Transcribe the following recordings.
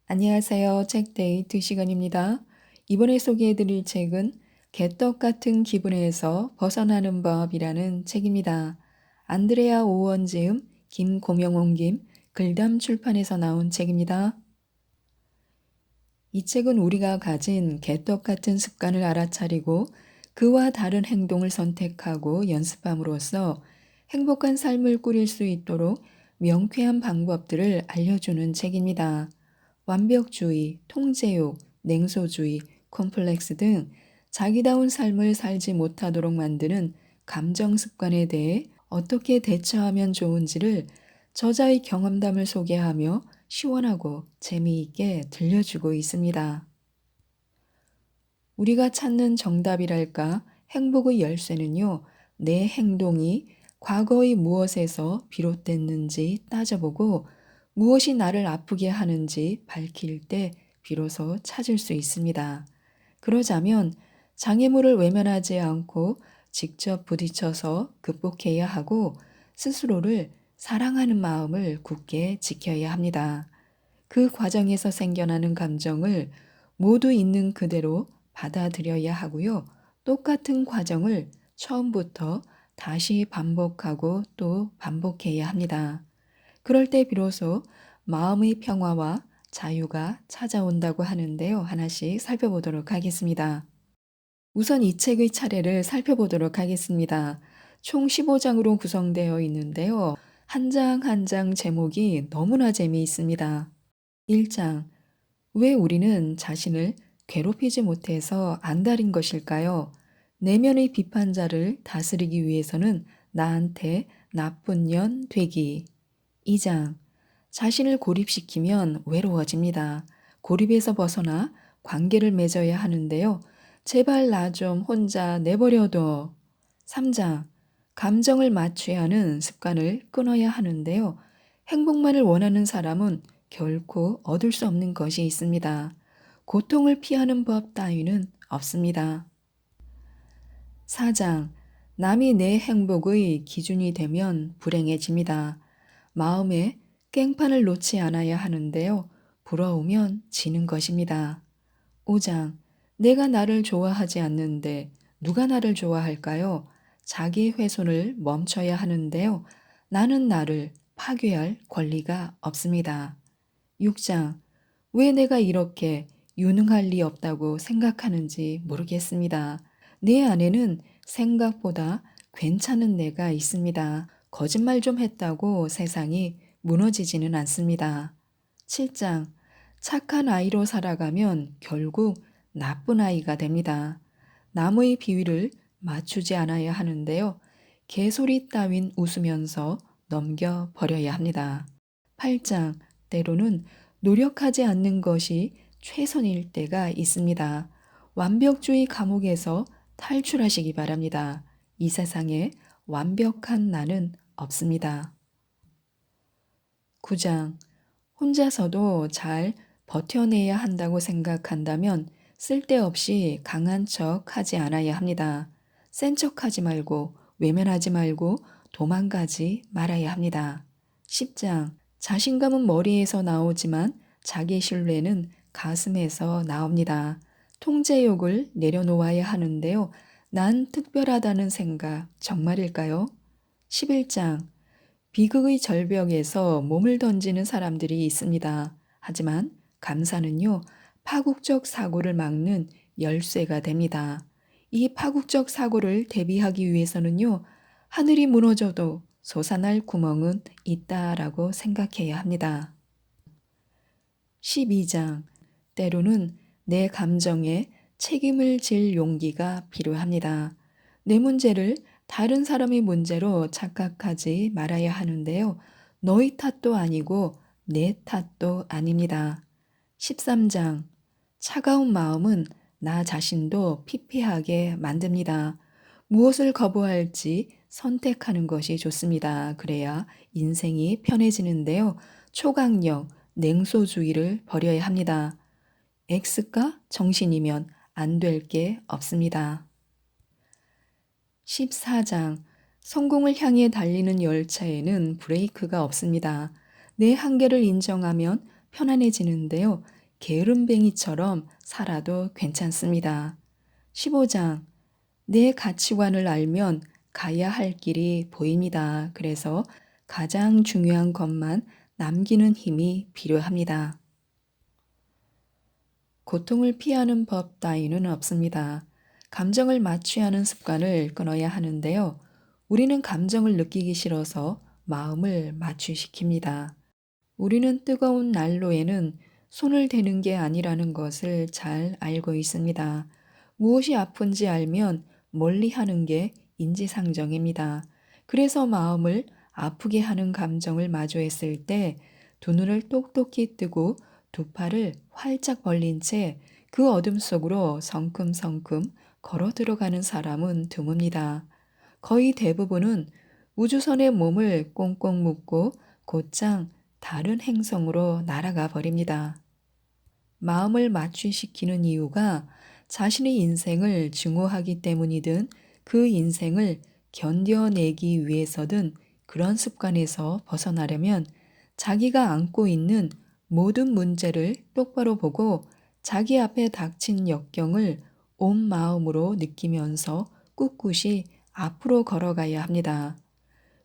안녕하세요. 책데이트 시간입니다. 이번에 소개해드릴 책은 개떡 같은 기분에서 벗어나는 법이라는 책입니다. 안드레아 오원 지음, 김고명홍 김, 글담 출판에서 나온 책입니다. 이 책은 우리가 가진 개떡 같은 습관을 알아차리고 그와 다른 행동을 선택하고 연습함으로써 행복한 삶을 꾸릴 수 있도록 명쾌한 방법들을 알려주는 책입니다. 완벽주의, 통제욕, 냉소주의, 콤플렉스 등 자기다운 삶을 살지 못하도록 만드는 감정 습관에 대해 어떻게 대처하면 좋은지를 저자의 경험담을 소개하며 시원하고 재미있게 들려주고 있습니다. 우리가 찾는 정답이랄까 행복의 열쇠는요, 내 행동이 과거의 무엇에서 비롯됐는지 따져보고 무엇이 나를 아프게 하는지 밝힐 때 비로소 찾을 수 있습니다. 그러자면 장애물을 외면하지 않고 직접 부딪혀서 극복해야 하고 스스로를 사랑하는 마음을 굳게 지켜야 합니다. 그 과정에서 생겨나는 감정을 모두 있는 그대로 받아들여야 하고요. 똑같은 과정을 처음부터 다시 반복하고 또 반복해야 합니다. 그럴 때 비로소 마음의 평화와 자유가 찾아온다고 하는데요. 하나씩 살펴보도록 하겠습니다. 우선 이 책의 차례를 살펴보도록 하겠습니다. 총 15장으로 구성되어 있는데요. 한 장 한 장 제목이 너무나 재미있습니다. 1장. 왜 우리는 자신을 괴롭히지 못해서 안달인 것일까요? 내면의 비판자를 다스리기 위해서는 나한테 나쁜 년 되기. 2장. 자신을 고립시키면 외로워집니다. 고립에서 벗어나 관계를 맺어야 하는데요. 제발 나 좀 혼자 내버려둬. 3장. 감정을 맞춰야 하는 습관을 끊어야 하는데요. 행복만을 원하는 사람은 결코 얻을 수 없는 것이 있습니다. 고통을 피하는 법 따위는 없습니다. 4장. 남이 내 행복의 기준이 되면 불행해집니다. 마음에 깽판을 놓지 않아야 하는데요. 부러우면 지는 것입니다. 5장. 내가 나를 좋아하지 않는데 누가 나를 좋아할까요? 자기 훼손을 멈춰야 하는데요. 나는 나를 파괴할 권리가 없습니다. 6장. 왜 내가 이렇게 유능할 리 없다고 생각하는지 모르겠습니다. 내 안에는 생각보다 괜찮은 내가 있습니다. 거짓말 좀 했다고 세상이 무너지지는 않습니다. 7장. 착한 아이로 살아가면 결국 나쁜 아이가 됩니다. 남의 비위를 맞추지 않아야 하는데요. 개소리 따윈 웃으면서 넘겨버려야 합니다. 8장. 때로는 노력하지 않는 것이 최선일 때가 있습니다. 완벽주의 감옥에서 탈출하시기 바랍니다. 이 세상에 완벽한 나는 없습니다. 9장. 혼자서도 잘 버텨내야 한다고 생각한다면 쓸데없이 강한 척 하지 않아야 합니다. 센 척 하지 말고 외면하지 말고 도망가지 말아야 합니다. 10장. 자신감은 머리에서 나오지만 자기 신뢰는 가슴에서 나옵니다. 통제욕을 내려놓아야 하는데요. 난 특별하다는 생각 정말일까요? 11장. 비극의 절벽에서 몸을 던지는 사람들이 있습니다. 하지만 감사는요, 파국적 사고를 막는 열쇠가 됩니다. 이 파국적 사고를 대비하기 위해서는요, 하늘이 무너져도 솟아날 구멍은 있다라고 생각해야 합니다. 12장. 때로는 내 감정에 책임을 질 용기가 필요합니다. 내 문제를 다른 사람의 문제로 착각하지 말아야 하는데요. 너의 탓도 아니고 내 탓도 아닙니다. 13장. 차가운 마음은 나 자신도 피폐하게 만듭니다. 무엇을 거부할지 선택하는 것이 좋습니다. 그래야 인생이 편해지는데요. 초강력, 냉소주의를 버려야 합니다. X가 정신이면 안 될 게 없습니다. 14장. 성공을 향해 달리는 열차에는 브레이크가 없습니다. 내 한계를 인정하면 편안해지는데요. 게으름뱅이처럼 살아도 괜찮습니다. 15장. 내 가치관을 알면 가야 할 길이 보입니다. 그래서 가장 중요한 것만 남기는 힘이 필요합니다. 고통을 피하는 법 따위는 없습니다. 감정을 마취하는 습관을 끊어야 하는데요. 우리는 감정을 느끼기 싫어서 마음을 마취시킵니다. 우리는 뜨거운 난로에는 손을 대는 게 아니라는 것을 잘 알고 있습니다. 무엇이 아픈지 알면 멀리 하는 게 인지상정입니다. 그래서 마음을 아프게 하는 감정을 마주했을 때 두 눈을 똑똑히 뜨고 두 팔을 활짝 벌린 채 그 어둠 속으로 성큼성큼 걸어 들어가는 사람은 드뭅니다. 거의 대부분은 우주선의 몸을 꽁꽁 묶고 곧장 다른 행성으로 날아가 버립니다. 마음을 마취시키는 이유가 자신의 인생을 증오하기 때문이든 그 인생을 견뎌내기 위해서든 그런 습관에서 벗어나려면 자기가 안고 있는 모든 문제를 똑바로 보고 자기 앞에 닥친 역경을 온 마음으로 느끼면서 꿋꿋이 앞으로 걸어가야 합니다.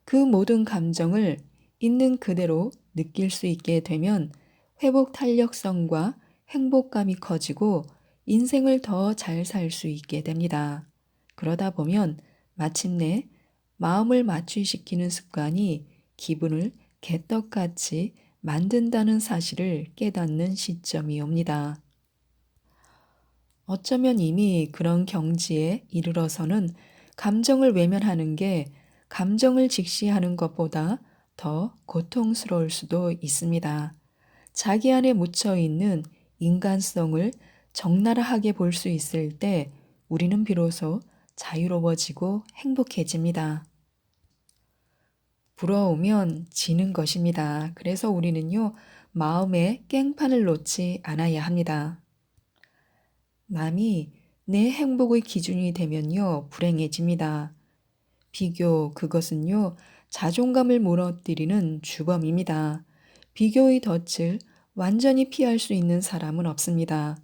그 모든 감정을 있는 그대로 느낄 수 있게 되면 회복 탄력성과 행복감이 커지고 인생을 더 잘 살 수 있게 됩니다. 그러다 보면 마침내 마음을 마취시키는 습관이 기분을 개떡같이 만든다는 사실을 깨닫는 시점이 옵니다. 어쩌면 이미 그런 경지에 이르러서는 감정을 외면하는 게 감정을 직시하는 것보다 더 고통스러울 수도 있습니다. 자기 안에 묻혀 있는 인간성을 적나라하게 볼 수 있을 때 우리는 비로소 자유로워지고 행복해집니다. 부러우면 지는 것입니다. 그래서 우리는요, 마음에 깽판을 놓지 않아야 합니다. 남이 내 행복의 기준이 되면요, 불행해집니다. 비교, 그것은요, 자존감을 무너뜨리는 주범입니다. 비교의 덫을 완전히 피할 수 있는 사람은 없습니다.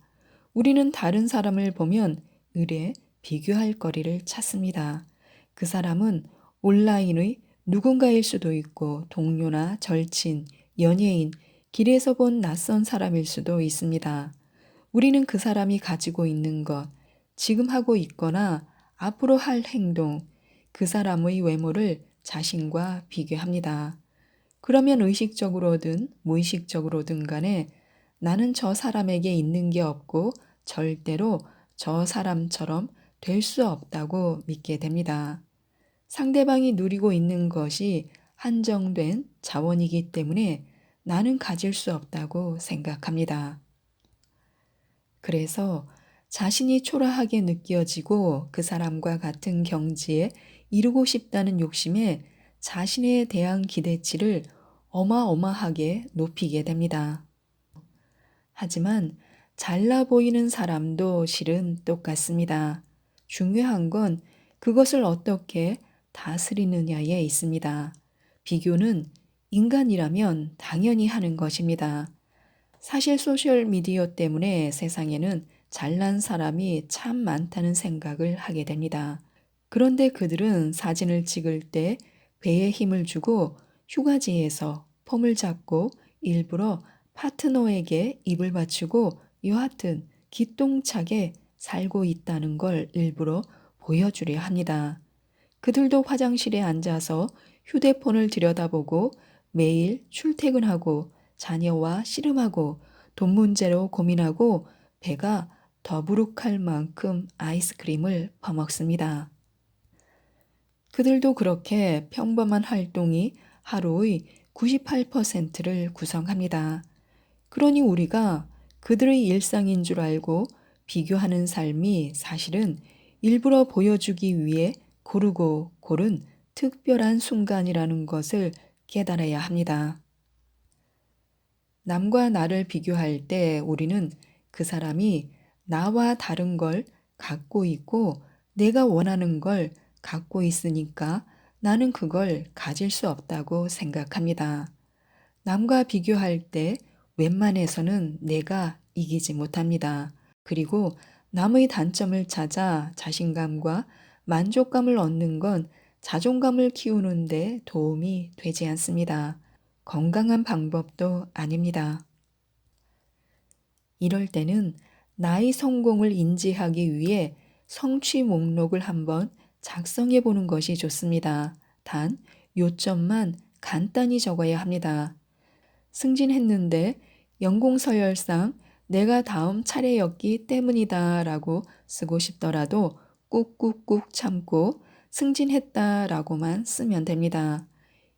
우리는 다른 사람을 보면 의례 비교할 거리를 찾습니다. 그 사람은 온라인의 누군가일 수도 있고 동료나 절친, 연예인, 길에서 본 낯선 사람일 수도 있습니다. 우리는 그 사람이 가지고 있는 것, 지금 하고 있거나 앞으로 할 행동, 그 사람의 외모를 자신과 비교합니다. 그러면 의식적으로든 무의식적으로든 간에 나는 저 사람에게 있는 게 없고 절대로 저 사람처럼 될 수 없다고 믿게 됩니다. 상대방이 누리고 있는 것이 한정된 자원이기 때문에 나는 가질 수 없다고 생각합니다. 그래서 자신이 초라하게 느껴지고 그 사람과 같은 경지에 이루고 싶다는 욕심에 자신에 대한 기대치를 어마어마하게 높이게 됩니다. 하지만 잘나 보이는 사람도 실은 똑같습니다. 중요한 건 그것을 어떻게 다스리느냐에 있습니다. 비교는 인간이라면 당연히 하는 것입니다. 사실 소셜미디어 때문에 세상에는 잘난 사람이 참 많다는 생각을 하게 됩니다. 그런데 그들은 사진을 찍을 때 배에 힘을 주고 휴가지에서 폼을 잡고 일부러 파트너에게 입을 맞추고 여하튼 기똥차게 살고 있다는 걸 일부러 보여주려 합니다. 그들도 화장실에 앉아서 휴대폰을 들여다보고 매일 출퇴근하고 자녀와 씨름하고 돈 문제로 고민하고 배가 더부룩할 만큼 아이스크림을 퍼먹습니다. 그들도 그렇게 평범한 활동이 하루의 98%를 구성합니다. 그러니 우리가 그들의 일상인 줄 알고 비교하는 삶이 사실은 일부러 보여주기 위해 고르고 고른 특별한 순간이라는 것을 깨달아야 합니다. 남과 나를 비교할 때 우리는 그 사람이 나와 다른 걸 갖고 있고 내가 원하는 걸 갖고 있으니까 나는 그걸 가질 수 없다고 생각합니다. 남과 비교할 때 웬만해서는 내가 이기지 못합니다. 그리고 남의 단점을 찾아 자신감과 만족감을 얻는 건 자존감을 키우는 데 도움이 되지 않습니다. 건강한 방법도 아닙니다. 이럴 때는 나의 성공을 인지하기 위해 성취 목록을 한번 작성해 보는 것이 좋습니다. 단, 요점만 간단히 적어야 합니다. 승진했는데 연공서열상 내가 다음 차례였기 때문이다 라고 쓰고 싶더라도 꾹꾹꾹 참고 승진했다라고만 쓰면 됩니다.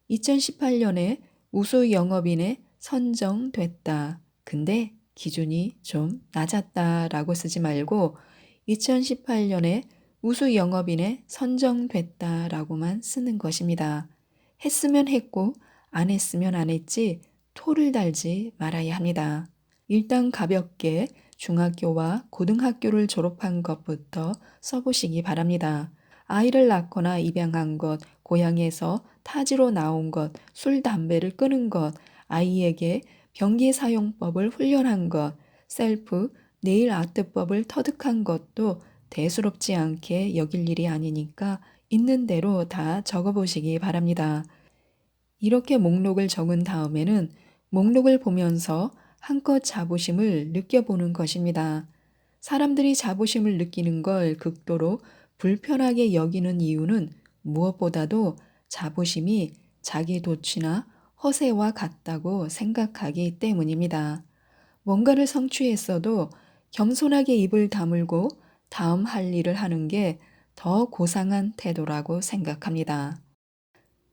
2018년에 우수 영업인에 선정됐다. 근데 기준이 좀 낮았다라고 쓰지 말고 2018년에 우수 영업인에 선정됐다라고만 쓰는 것입니다. 했으면 했고 안 했으면 안 했지 토를 달지 말아야 합니다. 일단 가볍게 중학교와 고등학교를 졸업한 것부터 써보시기 바랍니다. 아이를 낳거나 입양한 것, 고향에서 타지로 나온 것, 술, 담배를 끊은 것, 아이에게 변기 사용법을 훈련한 것, 셀프, 네일 아트법을 터득한 것도 대수롭지 않게 여길 일이 아니니까 있는 대로 다 적어보시기 바랍니다. 이렇게 목록을 적은 다음에는 목록을 보면서 한껏 자부심을 느껴보는 것입니다. 사람들이 자부심을 느끼는 걸 극도로 불편하게 여기는 이유는 무엇보다도 자부심이 자기 도취나 허세와 같다고 생각하기 때문입니다. 뭔가를 성취했어도 겸손하게 입을 다물고 다음 할 일을 하는 게 더 고상한 태도라고 생각합니다.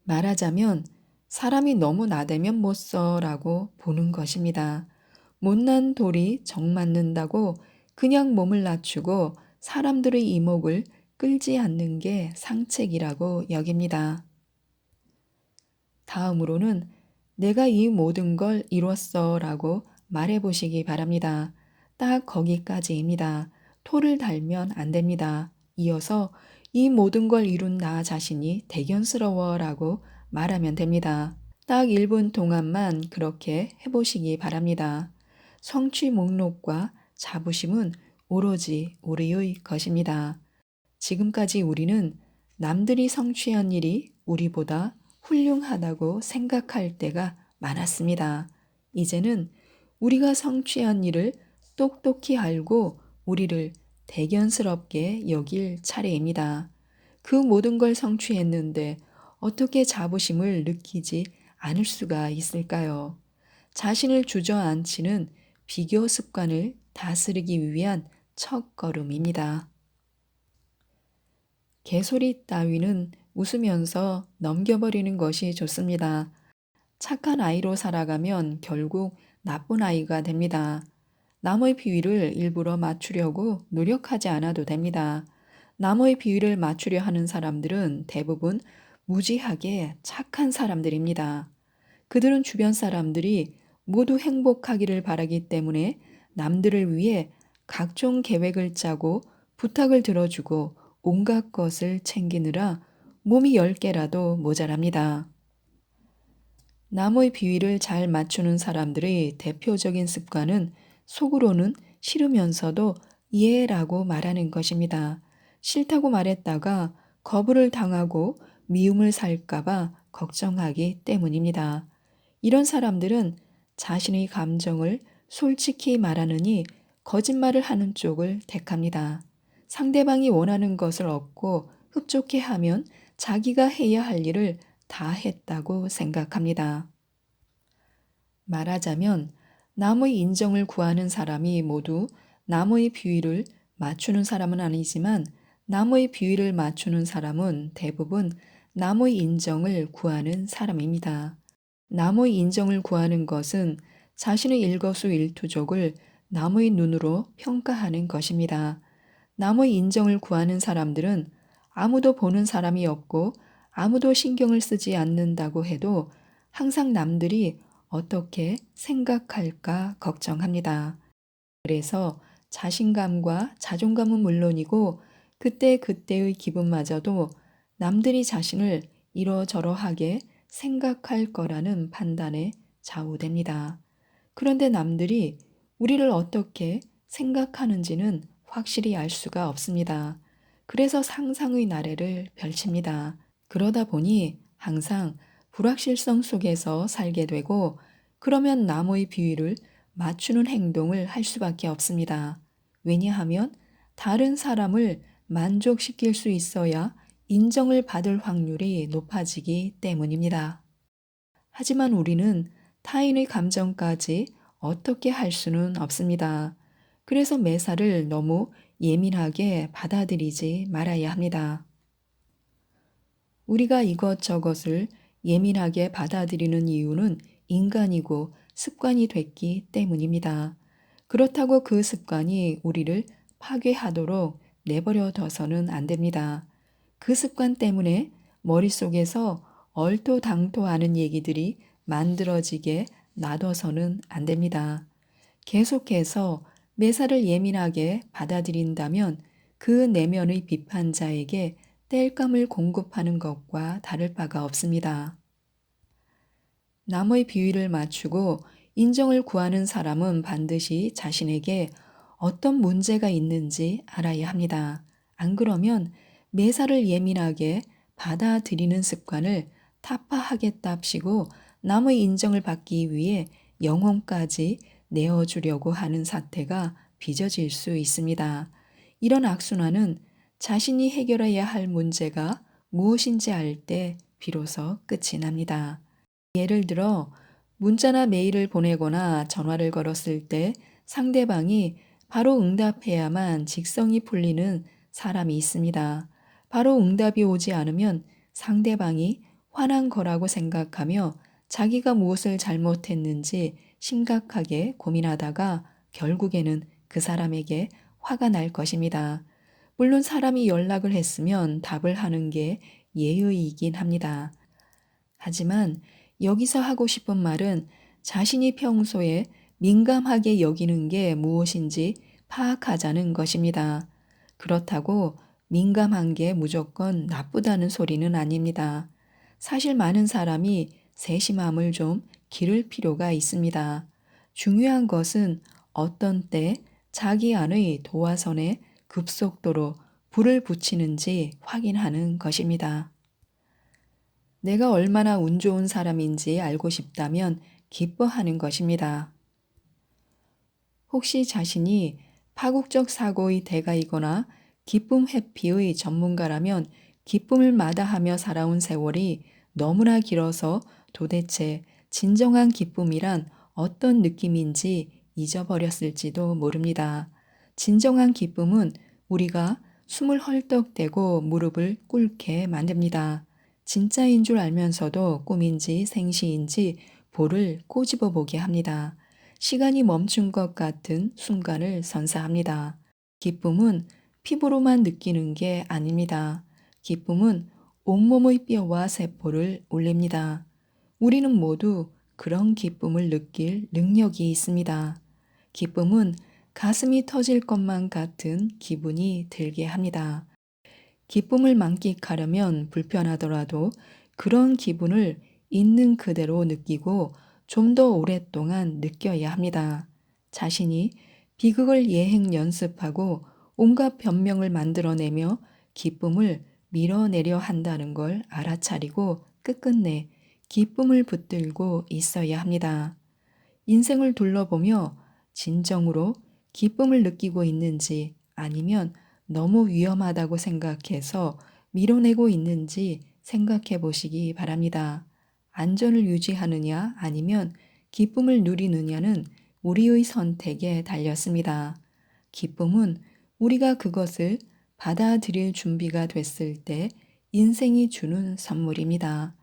말하자면 사람이 너무 나대면 못 써라고 보는 것입니다. 못난 돌이 정 맞는다고 그냥 몸을 낮추고 사람들의 이목을 끌지 않는 게 상책이라고 여깁니다. 다음으로는 내가 이 모든 걸 이뤘어 라고 말해보시기 바랍니다. 딱 거기까지입니다. 토를 달면 안 됩니다. 이어서 이 모든 걸 이룬 나 자신이 대견스러워 라고 말하면 됩니다. 딱 1분 동안만 그렇게 해보시기 바랍니다. 성취 목록과 자부심은 오로지 우리의 것입니다. 지금까지 우리는 남들이 성취한 일이 우리보다 훌륭하다고 생각할 때가 많았습니다. 이제는 우리가 성취한 일을 똑똑히 알고 우리를 대견스럽게 여길 차례입니다. 그 모든 걸 성취했는데 어떻게 자부심을 느끼지 않을 수가 있을까요? 자신을 주저앉히는 비교 습관을 다스리기 위한 첫걸음입니다. 개소리 따위는 웃으면서 넘겨버리는 것이 좋습니다. 착한 아이로 살아가면 결국 나쁜 아이가 됩니다. 남의 비위를 일부러 맞추려고 노력하지 않아도 됩니다. 남의 비위를 맞추려 하는 사람들은 대부분 무지하게 착한 사람들입니다. 그들은 주변 사람들이 모두 행복하기를 바라기 때문에 남들을 위해 각종 계획을 짜고 부탁을 들어주고 온갖 것을 챙기느라 몸이 10개라도 모자랍니다. 남의 비위를 잘 맞추는 사람들의 대표적인 습관은 속으로는 싫으면서도 이해라고 말하는 것입니다. 싫다고 말했다가 거부를 당하고 미움을 살까봐 걱정하기 때문입니다. 이런 사람들은 자신의 감정을 솔직히 말하느니 거짓말을 하는 쪽을 택합니다. 상대방이 원하는 것을 얻고 흡족해 하면 자기가 해야 할 일을 다 했다고 생각합니다. 말하자면 남의 인정을 구하는 사람이 모두 남의 비위를 맞추는 사람은 아니지만 남의 비위를 맞추는 사람은 대부분 남의 인정을 구하는 사람입니다. 남의 인정을 구하는 것은 자신의 일거수일투족을 남의 눈으로 평가하는 것입니다. 남의 인정을 구하는 사람들은 아무도 보는 사람이 없고 아무도 신경을 쓰지 않는다고 해도 항상 남들이 어떻게 생각할까 걱정합니다. 그래서 자신감과 자존감은 물론이고 그때그때의 기분마저도 남들이 자신을 이러저러하게 생각할 거라는 판단에 좌우됩니다. 그런데 남들이 우리를 어떻게 생각하는지는 확실히 알 수가 없습니다. 그래서 상상의 나래를 펼칩니다. 그러다 보니 항상 불확실성 속에서 살게 되고, 그러면 남의 비위를 맞추는 행동을 할 수밖에 없습니다. 왜냐하면 다른 사람을 만족시킬 수 있어야 인정을 받을 확률이 높아지기 때문입니다. 하지만 우리는 타인의 감정까지 어떻게 할 수는 없습니다. 그래서 매사를 너무 예민하게 받아들이지 말아야 합니다. 우리가 이것저것을 예민하게 받아들이는 이유는 인간이고 습관이 됐기 때문입니다. 그렇다고 그 습관이 우리를 파괴하도록 내버려 둬서는 안 됩니다. 그 습관 때문에 머릿속에서 얼토당토하는 얘기들이 만들어지게 놔둬서는 안 됩니다. 계속해서 매사를 예민하게 받아들인다면 그 내면의 비판자에게 땔감을 공급하는 것과 다를 바가 없습니다. 남의 비위를 맞추고 인정을 구하는 사람은 반드시 자신에게 어떤 문제가 있는지 알아야 합니다. 안 그러면 매사를 예민하게 받아들이는 습관을 타파하겠답시고 남의 인정을 받기 위해 영혼까지 내어주려고 하는 사태가 빚어질 수 있습니다. 이런 악순환은 자신이 해결해야 할 문제가 무엇인지 알 때 비로소 끝이 납니다. 예를 들어 문자나 메일을 보내거나 전화를 걸었을 때 상대방이 바로 응답해야만 직성이 풀리는 사람이 있습니다. 바로 응답이 오지 않으면 상대방이 화난 거라고 생각하며 자기가 무엇을 잘못했는지 심각하게 고민하다가 결국에는 그 사람에게 화가 날 것입니다. 물론 사람이 연락을 했으면 답을 하는 게 예의이긴 합니다. 하지만 여기서 하고 싶은 말은 자신이 평소에 민감하게 여기는 게 무엇인지 파악하자는 것입니다. 그렇다고 민감한 게 무조건 나쁘다는 소리는 아닙니다. 사실 많은 사람이 세심함을 좀 기를 필요가 있습니다. 중요한 것은 어떤 때 자기 안의 도화선에 급속도로 불을 붙이는지 확인하는 것입니다. 내가 얼마나 운 좋은 사람인지 알고 싶다면 기뻐하는 것입니다. 혹시 자신이 파국적 사고의 대가이거나 기쁨 회피의 전문가라면 기쁨을 마다하며 살아온 세월이 너무나 길어서 도대체 진정한 기쁨이란 어떤 느낌인지 잊어버렸을지도 모릅니다. 진정한 기쁨은 우리가 숨을 헐떡대고 무릎을 꿇게 만듭니다. 진짜인 줄 알면서도 꿈인지 생시인지 볼을 꼬집어 보게 합니다. 시간이 멈춘 것 같은 순간을 선사합니다. 기쁨은 피부로만 느끼는 게 아닙니다. 기쁨은 온몸의 뼈와 세포를 울립니다. 우리는 모두 그런 기쁨을 느낄 능력이 있습니다. 기쁨은 가슴이 터질 것만 같은 기분이 들게 합니다. 기쁨을 만끽하려면 불편하더라도 그런 기분을 있는 그대로 느끼고 좀 더 오랫동안 느껴야 합니다. 자신이 비극을 예행 연습하고 온갖 변명을 만들어내며 기쁨을 밀어내려 한다는 걸 알아차리고 끝끝내 기쁨을 붙들고 있어야 합니다. 인생을 둘러보며 진정으로 기쁨을 느끼고 있는지 아니면 너무 위험하다고 생각해서 밀어내고 있는지 생각해 보시기 바랍니다. 안전을 유지하느냐 아니면 기쁨을 누리느냐는 우리의 선택에 달렸습니다. 기쁨은 우리가 그것을 받아들일 준비가 됐을 때 인생이 주는 선물입니다.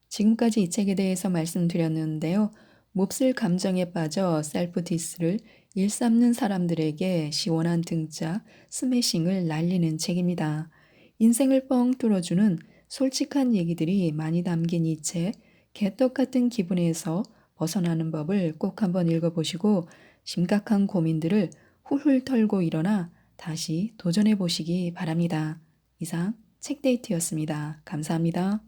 지금까지 이 책에 대해서 말씀드렸는데요. 몹쓸 감정에 빠져 셀프 디스를 일삼는 사람들에게 시원한 등짝 스매싱을 날리는 책입니다. 인생을 뻥 뚫어주는 솔직한 얘기들이 많이 담긴 이 책, 개떡 같은 기분에서 벗어나는 법을 꼭 한번 읽어보시고 심각한 고민들을 훌훌 털고 일어나 다시 도전해 보시기 바랍니다. 이상 책데이트였습니다. 감사합니다.